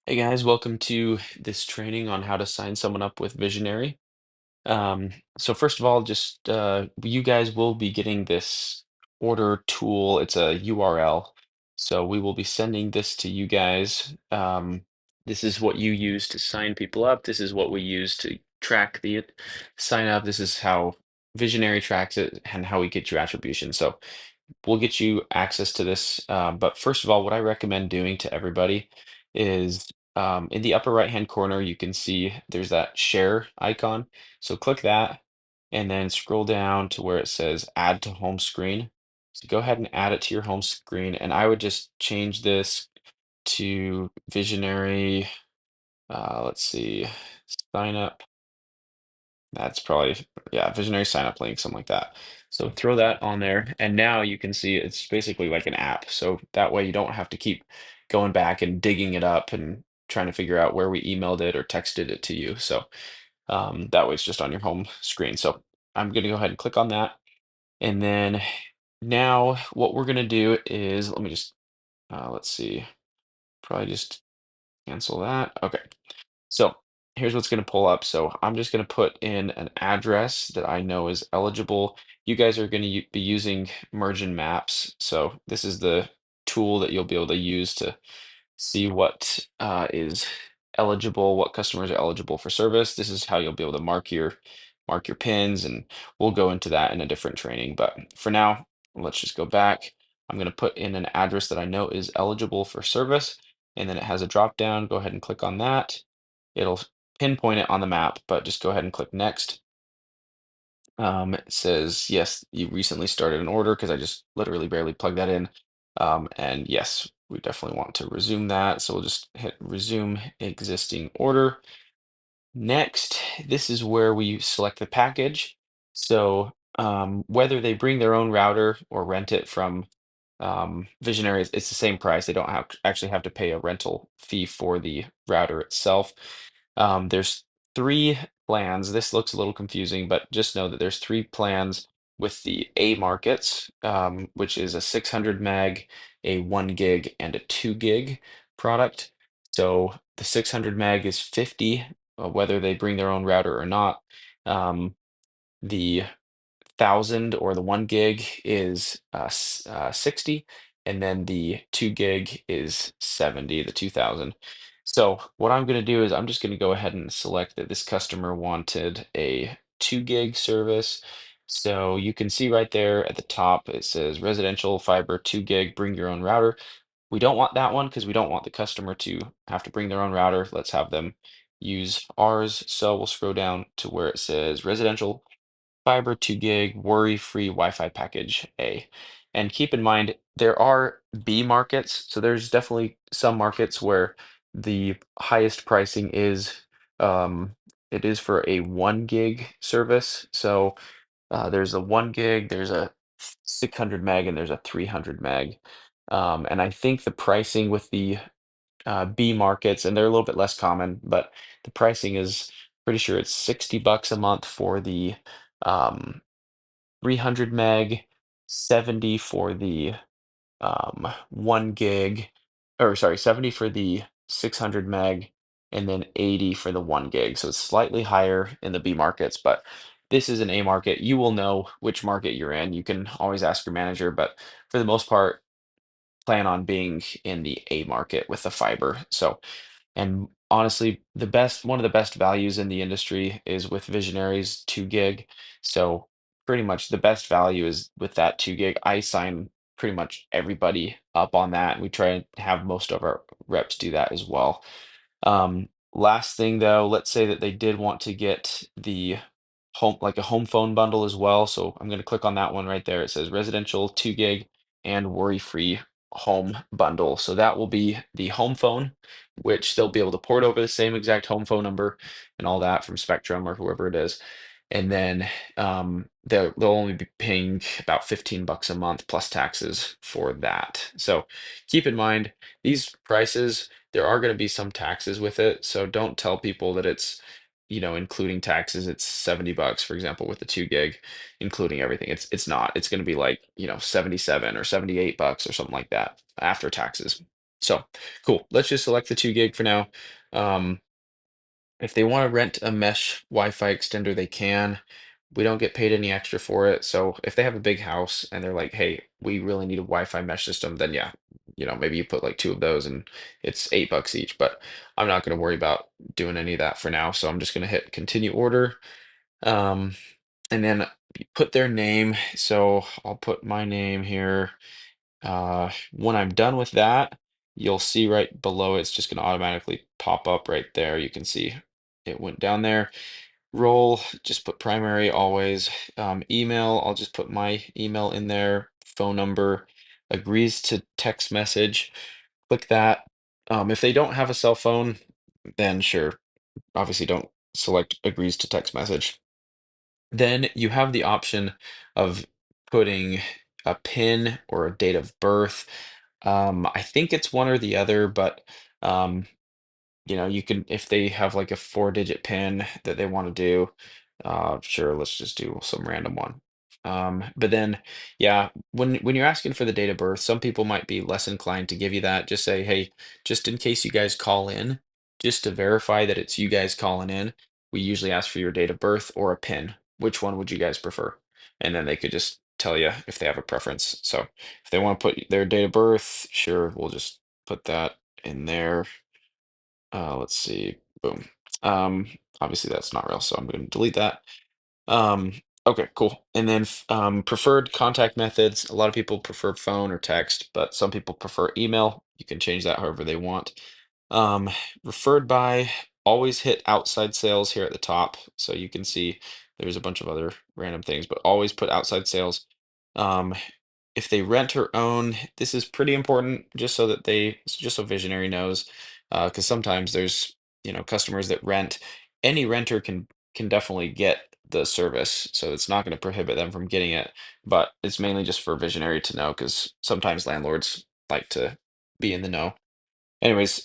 Hey guys, welcome to this training on how to sign someone up with Visionary. So first of all, just you guys will be getting this order tool. It's a URL. So we will be sending this to you guys. This is what you use to sign people up. This is what we use to track the sign up. This is how Visionary tracks it and how we get you attribution. So we'll get you access to this. But first of all, what I recommend doing to everybody is in the upper right hand corner, you can see there's that share icon. So click that and then scroll down to where it says add to home screen. So go ahead and add it to your home screen. And I would just change this to Visionary. Let's see, sign up. That's probably, yeah, visionary sign up link, something like that. So throw that on there. And now you can see it's basically like an app. So that way you don't have to keep going back and digging it up and trying to figure out where we emailed it or texted it to you. So that way it's just on your home screen. So I'm going to go ahead and click on that. And then now what we're going to do is, let me just, let's see, probably just cancel that. Okay. So here's what's going to pull up. So I'm just going to put in an address that I know is eligible. You guys are going to be using Mergin Maps. So this is the tool that you'll be able to use to see what is eligible, what customers are eligible for service. This is how you'll be able to mark your pins, and we'll go into that in a different training. But for now, let's just go back. I'm going to put in an address that I know is eligible for service, and then it has a drop down. Go ahead and click on that. It'll pinpoint it on the map, but just go ahead and click next. It says, yes, you recently started an order because I just literally barely plugged that in. And yes, we definitely want to resume that. So we'll just hit resume existing order. Next, this is where we select the package. So whether they bring their own router or rent it from Visionary, it's the same price. They don't actually have to pay a rental fee for the router itself. There's three plans. This looks a little confusing, but just know that there's three plans with the A markets, which is a 600 meg, a 1 gig, and a 2 gig product. So the 600 meg is 50, whether they bring their own router or not. The 1,000 or the 1 gig is 60, and then the 2 gig is 70, the 2,000. So what I'm going to do is I'm just going to go ahead and select that this customer wanted a 2 gig service. So you can see right there at the top, it says residential fiber 2 gig, bring your own router. We don't want that one because we don't want the customer to have to bring their own router. Let's have them use ours. So we'll scroll down to where it says residential fiber 2 gig worry-free Wi-Fi package A. And keep in mind, there are B markets. So there's definitely some markets where the highest pricing is it is for a 1 gig service. So there's a 1 gig, there's a 600 meg, and there's a 300 meg. And I think the pricing with the B markets, and they're a little bit less common, but the pricing is pretty sure it's $60 a month for the um, 300 meg, 70 for the 1 gig, or sorry, 70 for the 600 meg, and then 80 for the 1 gig. So it's slightly higher in the B markets, but this is an A market. You will know which market you're in. You can always ask your manager, but for the most part, plan on being in the A market with the fiber. So, and honestly, one of the best values in the industry is with Visionaries 2 gig. So pretty much the best value is with that 2 gig. I sign pretty much everybody up on that. We try and have most of our reps do that as well. Last thing though, let's say that they did want to get the like a home phone bundle as well. So I'm going to click on that one right there. It says residential 2 gig and worry-free home bundle. So that will be the home phone, which they'll be able to port over the same exact home phone number and all that from Spectrum or whoever it is. And then they'll only be paying about $15 a month plus taxes for that. So keep in mind these prices, there are going to be some taxes with it. So don't tell people that it's, including taxes, it's $70, for example, with the 2 gig, including everything. It's not. It's going to be like, 77 or $78 or something like that after taxes. So cool. Let's just select the 2 gig for now. Um, if they want to rent a mesh Wi-Fi extender, they can. We don't get paid any extra for it. So if they have a big house and they're like, hey, we really need a Wi-Fi mesh system, then yeah, maybe you put like 2 of those and it's $8 each. But I'm not going to worry about doing any of that for now. So I'm just going to hit continue order. Um, and then put their name. So I'll put my name here. When I'm done with that, you'll see right below it's just going to automatically pop up right there. You can see it went down there. Role, just put primary always. Email, I'll just put my email in there. Phone number, agrees to text message. Click that. If they don't have a cell phone, then sure, obviously don't select agrees to text message. Then you have the option of putting a PIN or a date of birth. I think it's one or the other, but um, you can if they have like a 4-digit PIN that they want to do, sure, let's just do some random one. But then, yeah, when you're asking for the date of birth, some people might be less inclined to give you that. Just say, hey, just in case you guys call in, just to verify that it's you guys calling in, we usually ask for your date of birth or a PIN. Which one would you guys prefer? And then they could just tell you if they have a preference. So if they want to put their date of birth, sure, we'll just put that in there. Let's see. Boom. Um, Obviously that's not real, so I'm going to delete that. Um, okay, cool. And then preferred contact methods. A lot of people prefer phone or text, but some people prefer email. You can change that however they want. Um, Referred by, always hit outside sales here at the top. So you can see there's a bunch of other random things, but always put outside sales. Um, if they rent or own, this is pretty important just so Visionary knows, because sometimes there's, customers that rent. Any renter can definitely get the service, so it's not going to prohibit them from getting it, but it's mainly just for Visionary to know because sometimes landlords like to be in the know. Anyways,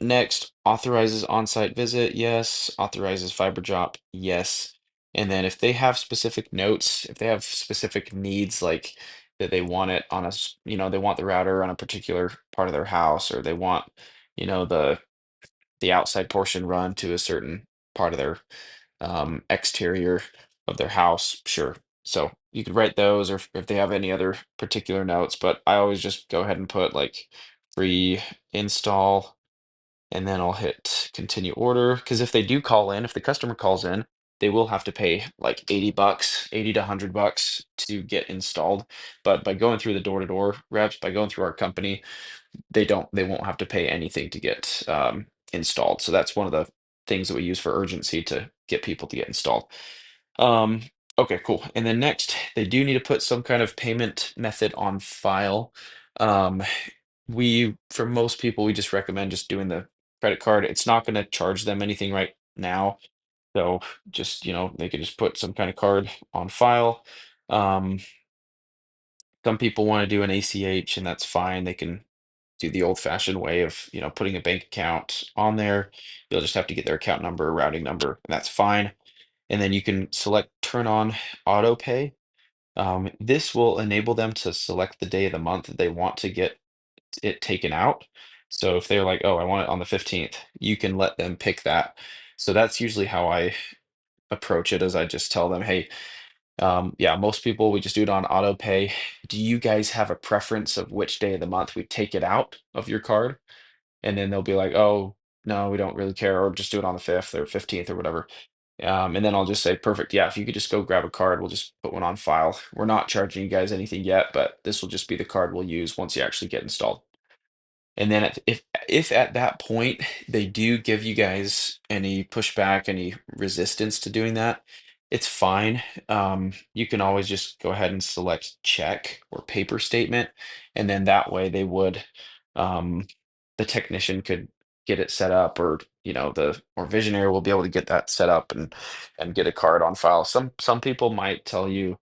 next, authorizes on-site visit, yes. Authorizes fiber drop, yes. And then if they have specific notes, if they have specific needs, like that they want it on they want the router on a particular part of their house, or they want, the outside portion run to a certain part of their exterior of their house, sure. So you could write those, or if they have any other particular notes, but I always just go ahead and put like free install, and then I'll hit continue order. Because if they do call in, if the customer calls in, they will have to pay like $80, 80 to $100 to get installed. But by going through the door-to-door reps, by going through our company, they won't have to pay anything to get installed. So that's one of the things that we use for urgency to get people to get installed. Um, okay, cool. And then next, they do need to put some kind of payment method on file. Um, for most people, we just recommend just doing the credit card. It's not going to charge them anything right now. So just, they could just put some kind of card on file. Um, some people want to do an ACH, and that's fine. They can do the old-fashioned way of, putting a bank account on there. You'll just have to get their account number, routing number, and that's fine. And then you can select turn on auto pay. This will enable them to select the day of the month that they want to get it taken out. So if they're like, oh, I want it on the 15th, you can let them pick that. So that's usually how I approach it, as I just tell them, hey, yeah, most people, we just do it on auto pay. Do you guys have a preference of which day of the month we take it out of your card? And then they'll be like, oh, no, we don't really care, or just do it on the 5th or 15th or whatever. And then I'll just say, perfect. Yeah, if you could just go grab a card, we'll just put one on file. We're not charging you guys anything yet, but this will just be the card we'll use once you actually get installed. And then if at that point they do give you guys any pushback, any resistance to doing that, it's fine. You can always just go ahead and select check or paper statement, and then that way um, the technician could get it set up, or the or visionary will be able to get that set up and get a card on file. Some people might tell you,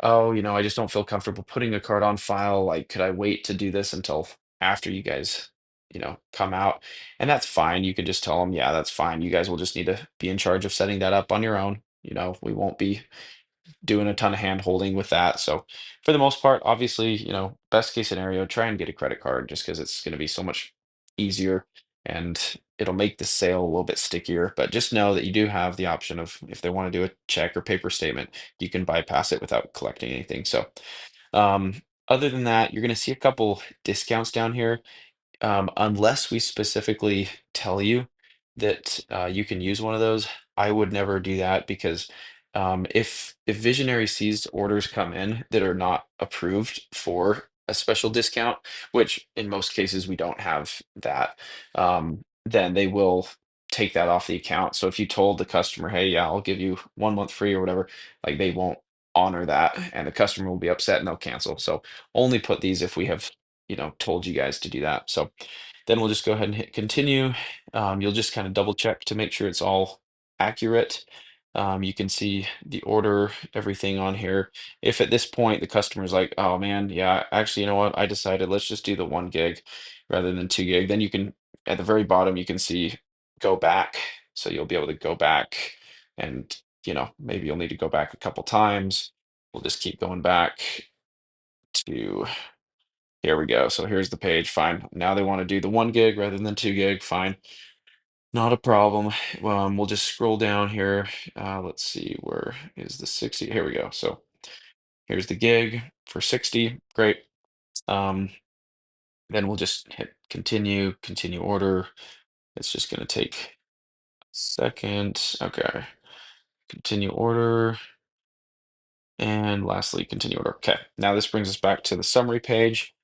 oh, I just don't feel comfortable putting a card on file. Like, could I wait to do this until after you guys, come out? And that's fine. You can just tell them, yeah, that's fine. You guys will just need to be in charge of setting that up on your own. We won't be doing a ton of hand holding with that. So for the most part, obviously, best case scenario, try and get a credit card just because it's going to be so much easier and it'll make the sale a little bit stickier. But just know that you do have the option of if they want to do a check or paper statement, you can bypass it without collecting anything. So um, other than that, you're going to see a couple discounts down here unless we specifically tell you that you can use one of those. I would never do that because if Visionary sees orders come in that are not approved for a special discount, which in most cases we don't have that, then they will take that off the account. So if you told the customer, "Hey, yeah, I'll give you 1 month free" or whatever, like they won't honor that, and the customer will be upset and they'll cancel. So only put these if we have told you guys to do that. So then we'll just go ahead and hit continue. You'll just kind of double check to make sure it's all accurate. You can see the order, everything on here. If at this point the customer's like, oh man, yeah, actually, you know what? I decided let's just do the 1 gig rather than 2 gig. Then you can, at the very bottom, you can see go back. So you'll be able to go back and, maybe you'll need to go back a couple times. We'll just keep going back to here we go. So here's the page. Fine. Now they want to do the 1 gig rather than 2 gig. Fine. Not a problem. We'll just scroll down here. Let's see, where is the 60? Here we go. So here's the gig for 60. Great. Um, then we'll just hit continue, continue order. It's just going to take a second. Okay. Continue order. And lastly, continue order. Okay. Now this brings us back to the summary page.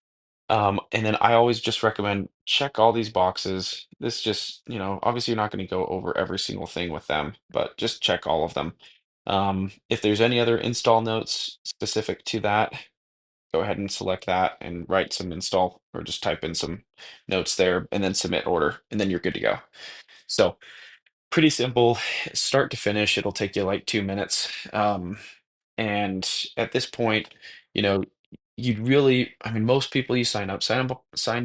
And then I always just recommend check all these boxes. This just, obviously you're not going to go over every single thing with them, but just check all of them. If there's any other install notes specific to that, go ahead and select that and write some install or just type in some notes there and then submit order, and then you're good to go. So pretty simple, start to finish. It'll take you like 2 minutes. And at this point, you know, you'd really, I mean, most people you sign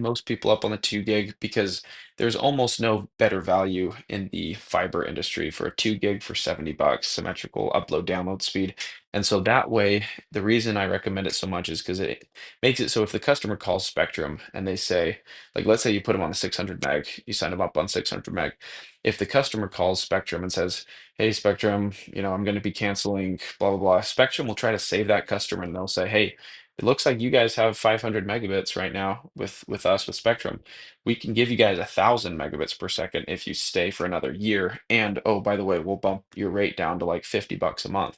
most people up on the 2 gig because there's almost no better value in the fiber industry for a 2 gig for $70, symmetrical upload download speed. And so that way, the reason I recommend it so much is because it makes it so if the customer calls Spectrum and they say, like, let's say you put them on the 600 meg, you sign them up on 600 meg. If the customer calls Spectrum and says, hey Spectrum, I'm going to be canceling blah blah blah. Spectrum will try to save that customer and they'll say, hey, it looks like you guys have 500 megabits right now with us with Spectrum. We can give you guys 1,000 megabits per second if you stay for another year. And oh, by the way, we'll bump your rate down to like $50 a month.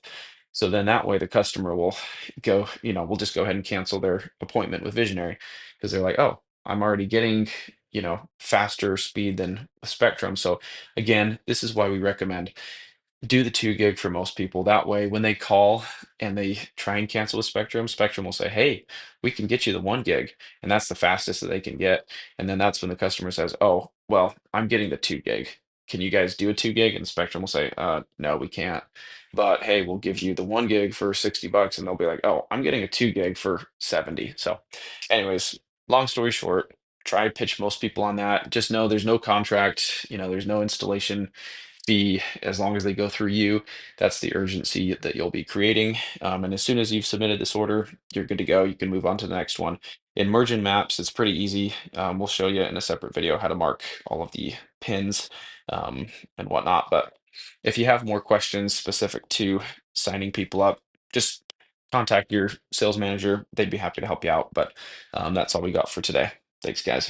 So then that way the customer will go, we'll just go ahead and cancel their appointment with Visionary because they're like, oh, I'm already getting, faster speed than Spectrum. So again, this is why we recommend do the 2 gig for most people. That way, when they call and they try and cancel with Spectrum, Spectrum will say, hey, we can get you the 1 gig. And that's the fastest that they can get. And then that's when the customer says, oh, well, I'm getting the 2 gig. Can you guys do a 2 gig? And Spectrum will say, no, we can't. But hey, we'll give you the 1 gig for $60. And they'll be like, oh, I'm getting a 2 gig for 70. So, anyways, long story short, try to pitch most people on that. Just know there's no contract, there's no installation fee as long as they go through you. That's the urgency that you'll be creating. And as soon as you've submitted this order, you're good to go. You can move on to the next one. In merging maps, it's pretty easy. We'll show you in a separate video how to mark all of the pins um, and whatnot. But if you have more questions specific to signing people up, just contact your sales manager. They'd be happy to help you out. But that's all we got for today. Thanks, guys.